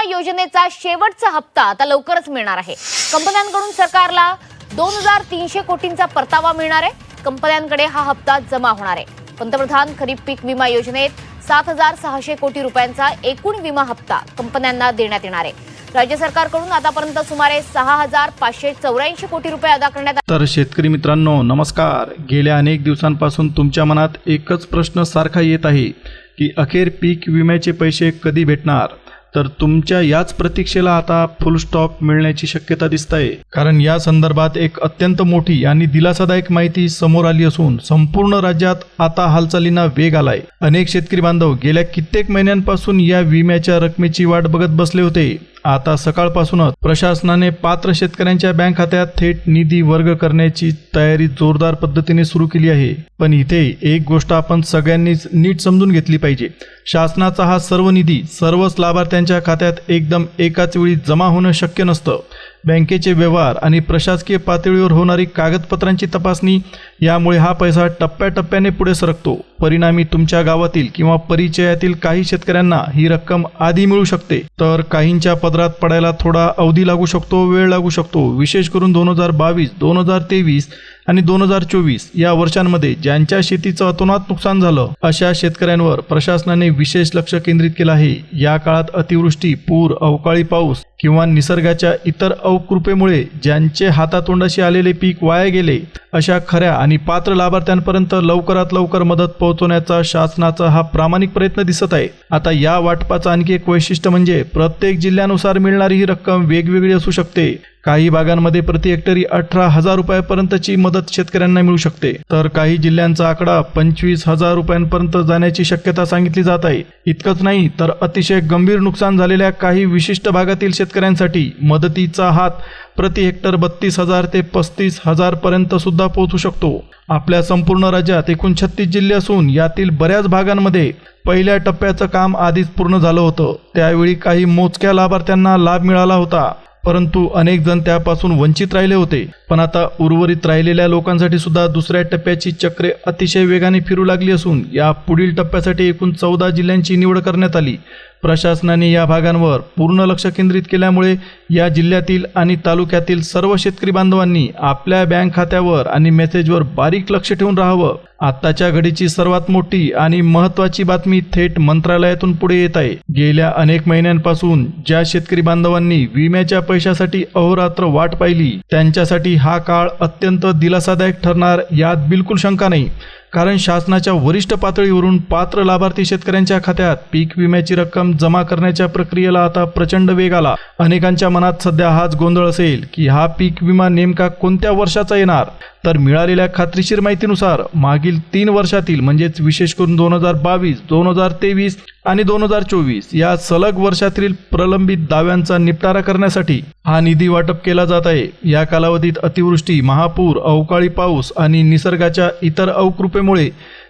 योजनेचा शेवटचा हप्ता आता लवकरच मिळणार आहे। कंपन्यांकडून सरकारला 2300 कोटींचा परतावा मिळणार आहे। कंपन्यांकडे हा हप्ता जमा होणार आहे। पंतप्रधान खरीप पीक विमा योजनेत 7600 कोटी रुपयांचा एकूण विमा हप्ता कंपन्यांना देण्यात येणार आहे। राज्य सरकारकडून आतापर्यंत सुमारे 6584 कोटी रुपये अदा करण्यात आले। तर शेतकरी मित्रांनो नमस्कार। गेल्या अनेक दिवसांपासून तुमच्या मनात एकच प्रश्न सारखा येत आहे की अखेर पीक विम्याचे पैसे कधी भेटणार। तर तुमच्या याच प्रतीक्षेला आता फुल स्टॉप मिळण्याची शक्यता दिसते, कारण या संदर्भात एक अत्यंत मोठी आणि दिलासादायक माहिती समोर आली असून संपूर्ण राज्यात आता हालचालींना वेग आलाय। अनेक शेतकरी बांधव गेल्या कित्येक महिन्यांपासून या विम्याच्या रकमेची वाट बघत बसले होते। आता सकाळपासूनच प्रशासनाने पात्र शेतकऱ्यांच्या बँक खात्यात थेट निधी वर्ग करण्याची तयारी जोरदार पद्धतीने सुरू केली आहे। पण इथे एक गोष्ट आपण सगळ्यांनीच नीट समजून घेतली पाहिजे। शासनाचा हा सर्व निधी सर्वच लाभार्थ्यांच्या खात्यात एकदम एकाच वेळी जमा होणं शक्य नसतं। बँकेचे व्यवहार आणि प्रशासकीय पातळीवर होणारी कागदपत्रांची तपासणी यामुळे हा पैसा टप्प्याटप्प्याने पुढे सरकतो। परिणामी तुमच्या गावातील किंवा परिचयातील काही शेतकऱ्यांना ही रक्कम आधी मिळू शकते, तर काहींच्या पदरात पडायला थोडा अवधी लागू शकतो, वेळ लागू शकतो। विशेष करून 2022, 2023 आणि 2024 या वर्षांमध्ये ज्यांच्या शेतीचं अतोनात नुकसान झालं अशा शेतकऱ्यांवर प्रशासनाने विशेष लक्ष केंद्रित केलं आहे। या काळात अतिवृष्टी, पूर, अवकाळी पाऊस किंवा निसर्गाच्या इतर अवकृपेमुळे ज्यांचे हातातोंडाशी आलेले पीक वाया गेले अशा खऱ्या आणि पात्र लाभार्थ्यांपर्यंत लवकरात लवकर मदत पोहोचवण्याचा शासनाचा हा प्रामाणिक प्रयत्न दिसत आहे। आता या वाटपाचं आणखी एक वैशिष्ट्य म्हणजे प्रत्येक जिल्ह्यानुसार मिळणारी ही रक्कम वेगवेगळी असू शकते। काही भागांमध्ये प्रति हेक्टरी 18,000 रुपयांपर्यंतची मदत शेतकऱ्यांना मिळू शकते, तर काही जिल्ह्यांचा आकडा 25,000 रुपयांपर्यंत जाण्याची शक्यता सांगितली जात आहे। इतकंच नाही तर अतिशय गंभीर नुकसान झालेल्या काही विशिष्ट भागातील शेतकऱ्यांसाठी मदतीचा हात प्रति हेक्टर 32,000 ते 35,000 पर्यंत सुद्धा पोहोचू शकतो। आपल्या संपूर्ण राज्यात एकूण 36 जिल्हे असून यातील बऱ्याच भागांमध्ये पहिल्या टप्प्याचं काम आधीच पूर्ण झालं होतं। त्यावेळी काही मोजक्या लाभार्थ्यांना लाभ मिळाला होता, परंतु अनेक जण त्यापासून वंचित राहिले होते। पण आता उर्वरित राहिलेल्या लोकांसाठी सुद्धा दुसऱ्या टप्प्याची चक्रे अतिशय वेगाने फिरू लागली असून या पुढील टप्प्यासाठी एकूण 14 जिल्ह्यांची निवड करण्यात आली। प्रशासनाने या भागांवर पूर्ण लक्ष केंद्रित केल्यामुळे या जिल्ह्यातील आणि तालुक्यातील सर्व शेतकरी बांधवांनी आपल्या बँक खात्यावर आणि मेसेजवर बारीक लक्ष ठेवून राहावं। आताच्या घडीची सर्वात मोठी आणि महत्त्वाची बातमी थेट मंत्रालयातून पुढे येत आहे। गेल्या अनेक महिन्यांपासून ज्या शेतकरी बांधवांनी विम्याच्या पैशासाठी अहोरात्र वाट पाहिली त्यांच्यासाठी हा काळ अत्यंत दिलासादायक ठरणार यात बिलकुल शंका नाही, कारण शासनाच्या वरिष्ठ पातळीवरून पात्र लाभार्थी शेतकऱ्यांच्या खात्यात पीक विम्याची रक्कम जमा करण्याच्या प्रक्रियेला आता प्रचंड वेग आला। अनेकांच्या मनात सध्या हाच गोंधळ असेल की हा पीक विमा नेमका कोणत्या वर्षाचा येणार। तर मिळालेल्या खात्रीशीर माहितीनुसार मागील 3 वर्षातील म्हणजेच विशेष करून 2022, 2023 आणि 2024 या सलग वर्षातील प्रलंबित दाव्यांचा निपटारा करण्यासाठी हा निधी वाटप केला जात आहे। या कालावधीत अतिवृष्टी, महापूर, अवकाळी पाऊस आणि निसर्गाच्या इतर अवकृपेमुळे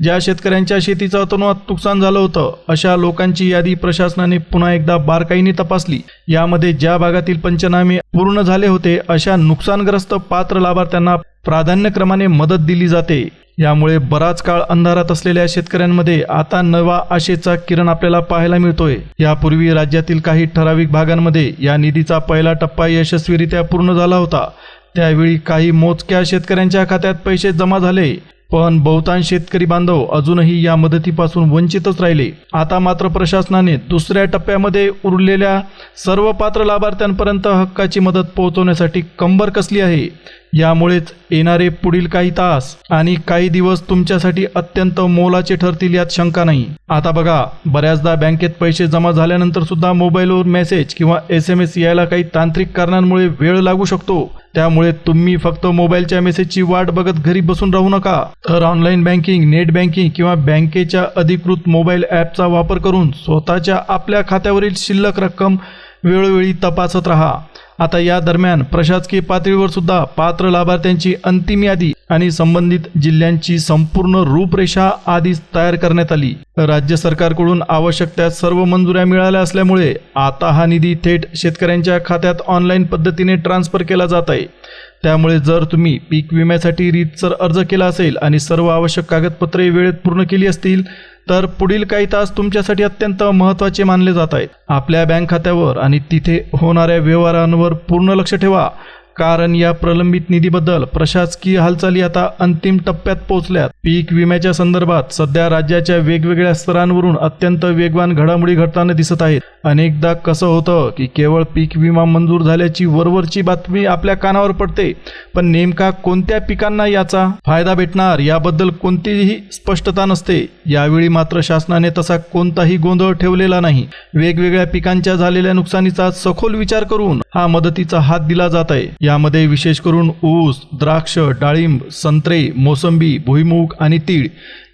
ज्या शेतकऱ्यांच्या शेतीचं अतोनात नुकसान झालं होतं अशा लोकांची यादी प्रशासनाने पुन्हा एकदा बारकाईने तपासली। यामध्ये ज्या भागातील पंचनामे पूर्ण झाले होते अशा नुकसानग्रस्त पात्र लाभार्थ्यांना प्राधान्यक्रमाने मदत दिली जाते। यामुळे बराच काळ अंधारात असलेल्या शेतकऱ्यांमध्ये आता नवा आशेचा किरण आपल्याला पाहायला मिळतोय। यापूर्वी राज्यातील काही ठराविक भागांमध्ये या निधीचा पहिला टप्पा यशस्वीरित्या पूर्ण झाला होता। त्यावेळी काही मोजक्या शेतकऱ्यांच्या खात्यात पैसे जमा झाले, पण बहुतांश शेतकरी बांधव अजूनही या मदतीपासून वंचितच राहिले। आता मात्र प्रशासनाने दुसऱ्या टप्प्यामध्ये उरलेल्या सर्व पात्र लाभार्थ्यांपर्यंत हक्काची मदत पोहोचवण्यासाठी कंबर कसली आहे। यामुळेच येणारे पुढील काही तास आणि काही दिवस तुमच्यासाठी अत्यंत मोलाचे ठरतील यात शंका नाही। आता बघा, बऱ्याचदा बँकेत पैसे जमा झाल्यानंतर सुद्धा मोबाईलवर मेसेज किंवा SMS यायला काही तांत्रिक कारणांमुळे वेळ लागू शकतो। त्यामुळे तुम्ही फक्त मोबाईलच्या मेसेजची वाट बघत घरी बसून राहू नका, तर ऑनलाईन बँकिंग, नेट बँकिंग किंवा बँकेच्या अधिकृत मोबाईल ॲपचा वापर करून स्वतःच्या आपल्या खात्यावरील शिल्लक रक्कम वेळोवेळी तपासत राहा। आता या दरम्यान प्रशासकीय पातळीवर सुद्धा पात्र लाभार्थ्यांची अंतिम यादी आणि संबंधित जिल्ह्यांची संपूर्ण रूपरेषा आधीच तयार करण्यात आली। राज्य सरकारकडून आवश्यक त्या सर्व मंजुऱ्या मिळाल्या असल्यामुळे आता हा निधी थेट शेतकऱ्यांच्या खात्यात ऑनलाईन पद्धतीने ट्रान्सफर केला जात आहे। त्यामुळे जर तुम्ही पीक विम्यासाठी रीतसर अर्ज केला असेल आणि सर्व आवश्यक कागदपत्रे वेळेत पूर्ण केली असतील तर पुढील काही तास तुमच्यासाठी अत्यंत महत्त्वाचे मानले जात आहेत. आपल्या बँक खात्यावर आणि तिथे होणाऱ्या व्यवहारांवर पूर्ण लक्ष ठेवा, कारण या प्रलंबित निधीबद्दल प्रशासकीय हालचाली आता अंतिम टप्प्यात पोहोचल्यात. पीक विम्याच्या संदर्भात सध्या राज्याच्या वेगवेगळ्या स्तरांवरून अत्यंत वेगवान घडामोडी घडताना दिसत आहेत. अनेकदा कसं होतं की केवळ पीक विमा मंजूर झाल्याची वरवरची बातमी आपल्या कानावर पडते, पण नेमका कोणत्या पिकांना याचा फायदा भेटणार याबद्दल कोणतीही स्पष्टता नसते. यावेळी मात्र शासनाने तसा कोणताही गोंधळ ठेवलेला नाही. वेगवेगळ्या पिकांच्या झालेल्या नुकसानीचा सखोल विचार करून हा मदतीचा हात दिला जात आहे. यामध्ये विशेष करून ऊस, द्राक्ष, डाळिंब, संत्रे, मोसंबी, भुईमूग आणि तीळ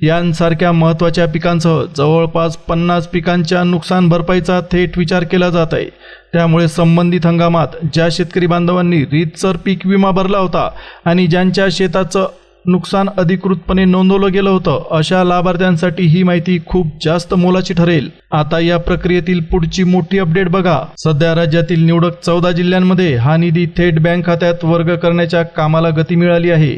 यांसारख्या महत्त्वाच्या पिकांसह जवळपास 50 पिकांच्या नुकसान भरपाईचा थेट विचार केला जात आहे. त्यामुळे संबंधित हंगामात ज्या शेतकरी बांधवांनी रीतसर पीक विमा भरला होता आणि ज्यांच्या शेताचं नुकसान अधिकृतपणे नोंदवलं गेलं होतं अशा लाभार्थ्यांसाठी ही माहिती खूप जास्त मोलाची ठरेल. आता या प्रक्रियेतील पुढची मोठी अपडेट बघा. सध्या राज्यातील निवडक 14 जिल्ह्यांमध्ये हा निधी थेट बँक खात्यात वर्ग करण्याच्या कामाला गती मिळाली आहे.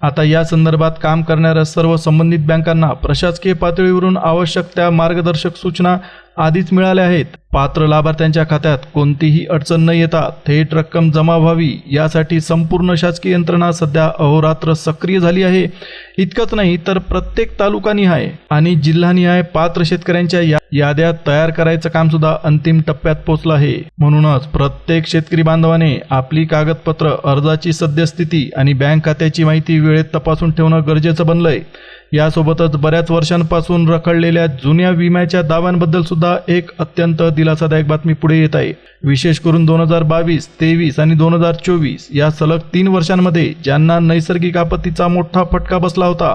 आता या संदर्भात काम करणाऱ्या सर्व संबंधित बँकांना प्रशासकीय पातळीवरून आवश्यक त्या मार्गदर्शक सूचना आधीच मिळाल्या आहेत. पात्र लाभार्थ्यांच्या खात्यात कोणतीही अडचण न येता थेट रक्कम जमा व्हावी यासाठी संपूर्ण शासकीय यंत्रणा सध्या अहोरात्र सक्रिय झाली आहे. इतकंच नाही तर प्रत्येक तालुकानिहाय आणि जिल्हानिहाय पात्र शेतकऱ्यांच्या याद्या तयार करायचं काम सुद्धा अंतिम टप्प्यात पोहोचलं आहे. म्हणूनच प्रत्येक शेतकरी बांधवाने आपली कागदपत्र, अर्जाची सद्यस्थिती आणि बँक खात्याची माहिती वेळेत तपासून ठेवणं गरजेचं बनलंय. यासोबतच बऱ्याच वर्षांपासून रखडलेल्या जुन्या विम्याच्या दाव्यांबद्दल सुद्धा एक अत्यंत दिलासादायक बातमी पुढे येत आहे. विशेष करून 2022, 23 आणि 2024 या सलग 3 वर्षांमध्ये ज्यांना नैसर्गिक आपत्तीचा मोठा फटका बसला होता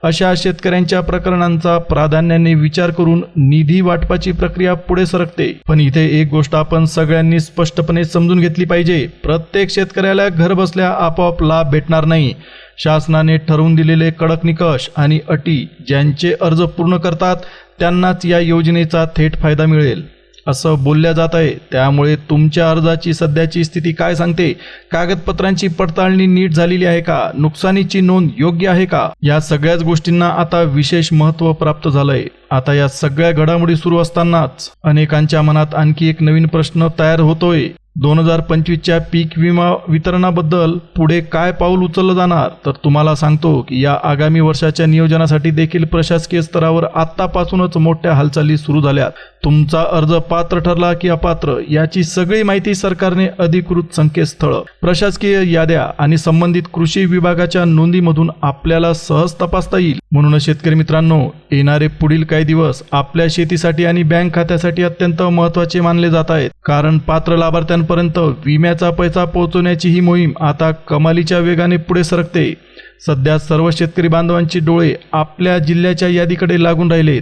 अशा शेतकऱ्यांच्या प्रकरणांचा प्राधान्याने विचार करून निधी वाटपाची प्रक्रिया पुढे सरकते. पण इथे एक गोष्ट आपण सगळ्यांनी स्पष्टपणे समजून घेतली पाहिजे. प्रत्येक शेतकऱ्याला घरबसल्या आपोआप लाभ भेटणार नाही. शासनाने ठरवून दिलेले कडक निकष आणि अटी ज्यांचे अर्ज पूर्ण करतात त्यांनाच या योजनेचा थेट फायदा मिळेल असं बोलल्या जात आहे. त्यामुळे तुमच्या अर्जाची सध्याची स्थिती काय सांगते, कागदपत्रांची पडताळणी नीट झालेली आहे का, नुकसानीची नोंद योग्य आहे का, या सगळ्याच गोष्टींना आता विशेष महत्त्व प्राप्त झालंय. आता या सगळ्या घडामोडी सुरू असतानाच अनेकांच्या मनात आणखी एक नवीन प्रश्न तयार होतोय. 2025च्या पीक विमा वितरणाबद्दल पुढे काय पाऊल उचललं जाणार? तर तुम्हाला सांगतो की या आगामी वर्षाच्या नियोजनासाठी देखील प्रशासकीय स्तरावर आत्तापासूनच मोठ्या हालचाली सुरू झाल्यात. तुमचा अर्ज पात्र ठरला की अपात्र याची सगळी माहिती सरकारने अधिकृत संकेतस्थळ, प्रशासकीय याद्या आणि संबंधित कृषी विभागाच्या नोंदीमधून आपल्याला सहज तपासता येईल. म्हणूनच शेतकरी मित्रांनो, येणारे पुढील काही दिवस आपल्या शेतीसाठी आणि बँक खात्यासाठी अत्यंत महत्त्वाचे मानले जात आहेत. कारण पात्र लाभार्थ्यांपर्यंत विम्याचा पैसा पोहोचवण्याची ही मोहीम आता कमालीच्या वेगाने पुढे सरकते. सध्या सर्व शेतकरी बांधवांची डोळे आपल्या जिल्ह्याच्या यादीकडे लागून राहिलेत.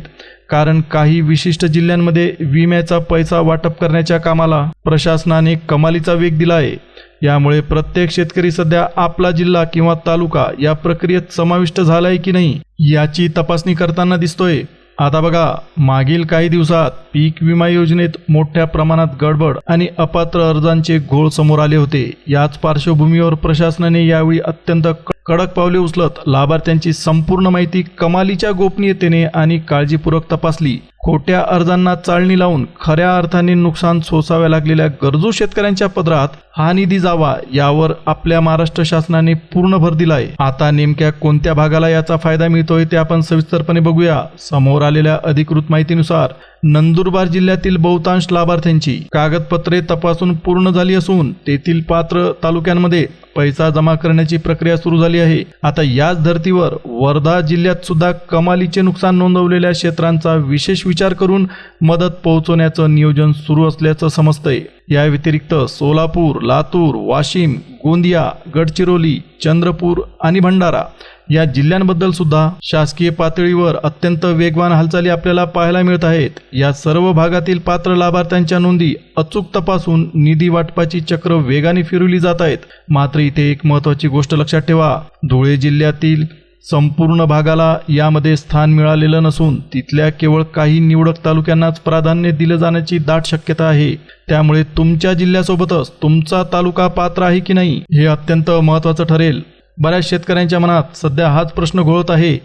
कारण काही विशिष्ट जिल्ह्यांमध्ये विम्याचा पैसा वाटप करण्याच्या कामाला प्रशासनाने कमालीचा वेग दिला आहे. यामुळे प्रत्येक शेतकरी सध्या आपला जिल्हा किंवा तालुका या प्रक्रियेत समाविष्ट झालाय की नाही याची तपासणी करताना दिसतोय. आता बघा, मागील काही दिवसात पीक विमा योजनेत मोठ्या प्रमाणात गडबड आणि अपात्र अर्जांचे घोळ समोर आले होते. याच पार्श्वभूमीवर प्रशासनाने यावेळी अत्यंत कडक पावले उचलत लाभार्थ्यांची संपूर्ण माहिती कमालीच्या गोपनीयतेने आणि काळजीपूर्वक तपासली. खोट्या अर्जांना चाळणी लावून खऱ्या अर्थाने नुकसान सोसाव्या लागलेल्या गरजू शेतकऱ्यांच्या पदरात हा निधी जावा यावर आपल्या महाराष्ट्र शासनाने पूर्ण भर दिलाय. आता नेमक्या कोणत्या भागाला याचा फायदा मिळतोय ते आपण सविस्तरपणे बघूया. समोर आलेल्या अधिकृत माहितीनुसार नंदुरबार जिल्ह्यातील बहुतांश लाभार्थ्यांची कागदपत्रे तपासून पूर्ण झाली असून तेथील पात्र तालुक्यांमध्ये पैसा जमा करण्याची प्रक्रिया सुरू झाली आहे. आता याच धर्तीवर वर्धा जिल्ह्यात सुद्धा कमालीचे नुकसान नोंदवलेल्या क्षेत्रांचा विशेष विचार करून मदत पोहोचवण्याचं नियोजन सुरू असल्याचं समजतंय. या व्यतिरिक्त सोलापूर, लातूर, वाशिम, गोंदिया, गडचिरोली, चंद्रपूर आणि भंडारा या जिल्ह्यांबद्दल सुद्धा शासकीय पातळीवर अत्यंत वेगवान हालचाली आपल्याला पाहायला मिळत आहेत. या सर्व भागातील पात्र लाभार्थ्यांच्या नोंदी अचूक तपासून निधी वाटपाची चक्र वेगाने फिरवली जात आहेत. मात्र इथे एक महत्त्वाची गोष्ट लक्षात ठेवा. धुळे जिल्ह्यातील संपूर्ण भागाला यामध्ये स्थान मिळालेलं नसून तिथल्या केवळ काही निवडक तालुक्यांनाच प्राधान्य दिलं जाण्याची दाट शक्यता आहे. त्यामुळे तुमच्या जिल्ह्यासोबतच तुमचा तालुका पात्र आहे की नाही हे अत्यंत महत्त्वाचं ठरेल. बऱ्याच शेतकऱ्यांच्या मनात सध्या हाच प्रश्न घोळत आहे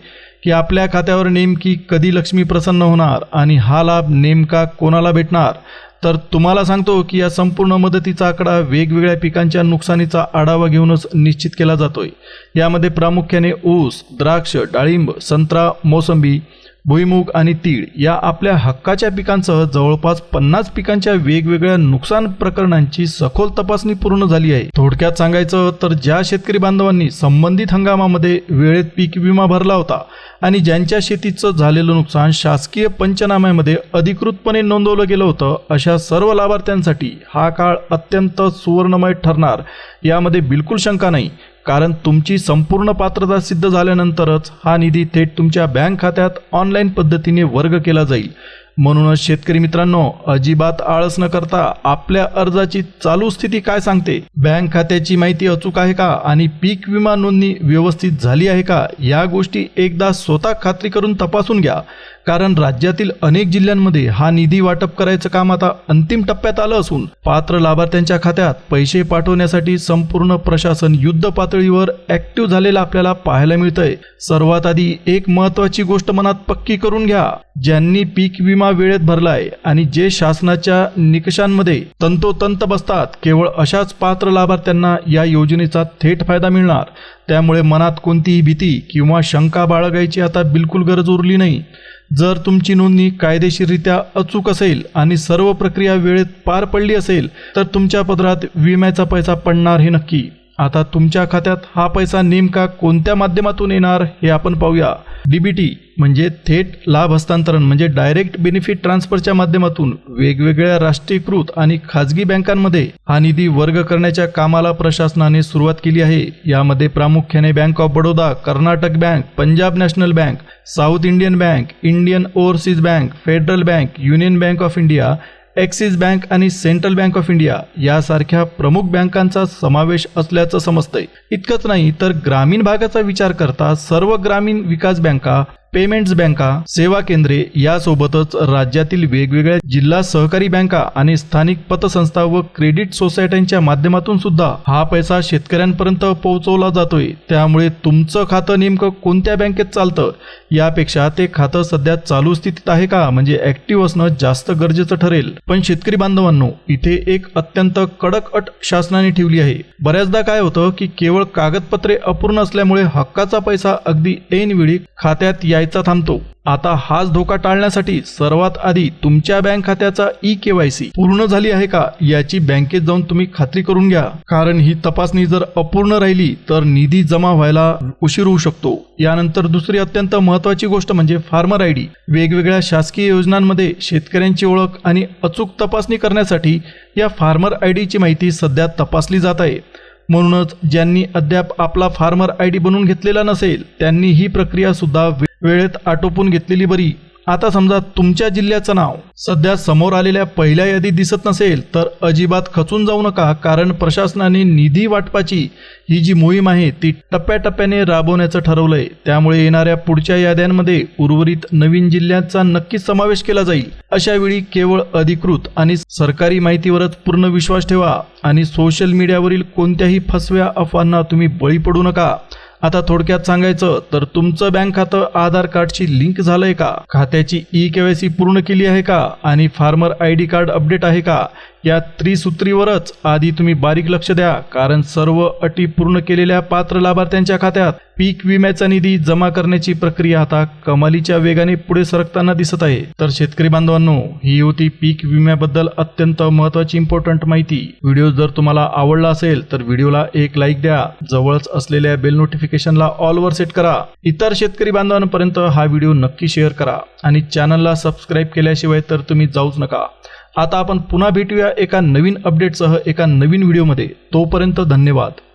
की आपल्या खात्यावर नेमकी कधी लक्ष्मी प्रसन्न होणार आणि हा लाभ नेमका कोणाला भेटणार. तर तुम्हाला सांगतो की या संपूर्ण मदतीचा आकडा वेगवेगळ्या पिकांच्या नुकसानीचा आढावा घेऊनच निश्चित केला जातोय. यामध्ये प्रामुख्याने ऊस, द्राक्ष, डाळिंब, संत्रा, मोसंबी, भुईमूग आणि तीळ या आपल्या हक्काच्या पिकांसह जवळपास 50 पिकांच्या वेगवेगळ्या नुकसान प्रकरणांची सखोल तपासणी पूर्ण झाली आहे. थोडक्यात सांगायचं तर ज्या शेतकरी बांधवांनी संबंधित हंगामामध्ये वेळेत पीक विमा भरला होता आणि ज्यांच्या शेतीचं झालेलं नुकसान शासकीय पंचनाम्यामध्ये अधिकृतपणे नोंदवलं गेलं होतं, अशा सर्व लाभार्थ्यांसाठी हा काळ अत्यंत सुवर्णमय ठरणार यामध्ये बिलकुल शंका नाही. कारण तुमची संपूर्ण पात्रता सिद्ध झाल्यानंतरच हा निधी थेट तुमच्या बँक खात्यात ऑनलाईन पद्धतीने वर्ग केला जाईल. म्हणूनच शेतकरी मित्रांनो, अजिबात आळस न करता आपल्या अर्जाची चालू स्थिती काय सांगते, बँक खात्याची माहिती अचूक आहे का आणि पीक विमा नोंदणी व्यवस्थित झाली आहे का, या गोष्टी एकदा स्वतः खात्री करून तपासून घ्या. कारण राज्यातील अनेक जिल्ह्यांमध्ये हा निधी वाटप करायचं काम आता अंतिम टप्प्यात आलं असून पात्र लाभार्थ्यांच्या खात्यात पैसे पाठवण्यासाठी संपूर्ण प्रशासन युद्ध पातळीवर ऍक्टिव्ह झालेलं आपल्याला पाहायला मिळतंय. सर्वात आधी एक महत्त्वाची गोष्ट मनात पक्की करून घ्या. ज्यांनी पीक विमा वेळेत भरलाय आणि जे शासनाच्या निकषांमध्ये तंतोतंत बसतात, केवळ अशाच पात्र लाभार्थ्यांना या योजनेचा थेट फायदा मिळणार. त्यामुळे मनात कोणतीही भीती किंवा शंका बाळगायची आता बिलकुल गरज उरली नाही. जर तुमची नोंदणी कायदेशीररित्या अचूक असेल आणि सर्व प्रक्रिया वेळेत पार पडली असेल तर तुमच्या पदरात विम्याचा पैसा पडणार हे नक्की. आता तुमच्या खात्यात हा पैसा नेमका कोणत्या माध्यमातून येणार हे आपण पाहूया. डीबीटी म्हणजे थेट लाभ हस्तांतरण म्हणजे डायरेक्ट बेनिफिट ट्रान्सफरच्या माध्यमातून वेगवेगळ्या राष्ट्रीयकृत आणि खाजगी बँकांमध्ये हा निधी वर्ग करण्याच्या कामाला प्रशासनाने सुरुवात केली आहे. यामध्ये प्रामुख्याने bank of Baroda, Karnataka bank, Punjab national bank, south Indian bank, Indian overseas bank, federal bank, union bank of India, axis bank आणि सेंट्रल बँक ऑफ इंडिया यासारख्या प्रमुख बँकांचा समावेश असल्याचं समजतंय. इतकंच नाही तर ग्रामीण भागाचा विचार करता सर्व ग्रामीण विकास बँका, पेमेंट्स बँका, सेवा केंद्रे यासोबतच राज्यातील वेगवेगळ्या जिल्हा सहकारी बँका आणि स्थानिक पतसंस्था व क्रेडिट सोसायट्यांच्या माध्यमातून सुद्धा हा पैसा शेतकऱ्यांपर्यंत पोहोचवला जातोय. त्यामुळे तुमचं खातं नेमकं कोणत्या बँकेत चालतं यापेक्षा ते खातं सध्या चालू स्थितीत आहे का म्हणजे ऍक्टिव्ह असणं जास्त गरजेचं ठरेल. पण शेतकरी बांधवांनो, इथे एक अत्यंत कडक अट शासनाने ठेवली आहे. बऱ्याचदा काय होतं की केवळ कागदपत्रे अपूर्ण असल्यामुळे हक्काचा पैसा अगदी ऐनवेळी खात्यात यायचा थांबतो. आता हाच धोका टाळण्यासाठी सर्वात आधी तुमच्या बँक खात्याचा ई-केवायसी पूर्ण झाली आहे का याची बँकेत जाऊन तुम्ही खात्री करून घ्या. कारण ही तपासणी जर अपूर्ण राहिली तर निधी जमा व्हायला उशीर होऊ शकतो. यानंतर दुसरी अत्यंत महत्त्वाची गोष्ट म्हणजे फार्मर आयडी. वेगवेगळ्या शासकीय योजनांमध्ये शेतकऱ्यांची ओळख आणि अचूक तपासणी करण्यासाठी या फार्मर आयडीची माहिती सध्या तपासली जात आहे. म्हणूनच ज्यांनी अद्याप आपला फार्मर आयडी बनवून घेतलेला नसेल त्यांनी ही प्रक्रिया सुद्धा वेळेत आटोपून घेतलेली बरी. आता समजा तुमच्या जिल्ह्याचं नाव सध्या समोर आलेल्या पहिल्या यादीत दिसत नसेल तर अजिबात खचून जाऊ नका. कारण प्रशासनाने निधी वाटपाची ही जी मोहीम आहे ती टप्प्याटप्प्याने राबवण्याचं ठरवलंय. त्यामुळे येणाऱ्या पुढच्या याद्यांमध्ये उर्वरित नवीन जिल्ह्यांचा नक्कीच समावेश केला जाईल. अशा वेळी केवळ अधिकृत आणि सरकारी माहितीवरच पूर्ण विश्वास ठेवा आणि सोशल मीडियावरील कोणत्याही फसव्या अफवांना तुम्ही बळी पडू नका. आता थोडक्यात सांगायचं तर तुमचं बँक खातं आधार कार्डची लिंक झालंय का, खात्याची ई-केवायसी पूर्ण केली आहे का आणि फार्मर आयडी कार्ड अपडेट आहे का, या त्रिसूत्रीवरच आधी तुम्ही बारीक लक्ष द्या. कारण सर्व अटी पूर्ण केलेल्या पात्र लाभार्थ्यांच्या खात्यात पीक विम्याचा निधी जमा करण्याची प्रक्रिया आता कमालीच्या वेगाने पुढे सरकताना दिसत आहे. तर शेतकरी बांधवांनो, ही होती पीक विम्याबद्दल अत्यंत महत्त्वाची इम्पॉर्टंट माहिती. व्हिडिओ जर तुम्हाला आवडला असेल तर व्हिडिओला एक लाईक द्या. जवळच असलेल्या बेल नोटिफिकेशनला ऑलवर सेट करा. इतर शेतकरी बांधवांपर्यंत हा व्हिडिओ नक्की शेअर करा आणि चॅनलला सबस्क्राईब केल्याशिवाय तर तुम्ही जाऊच नका. आता आपण पुन्हा भेटूया एका नवीन अपडेटसह एका नवीन व्हिडिओमध्ये. तोपर्यंत धन्यवाद.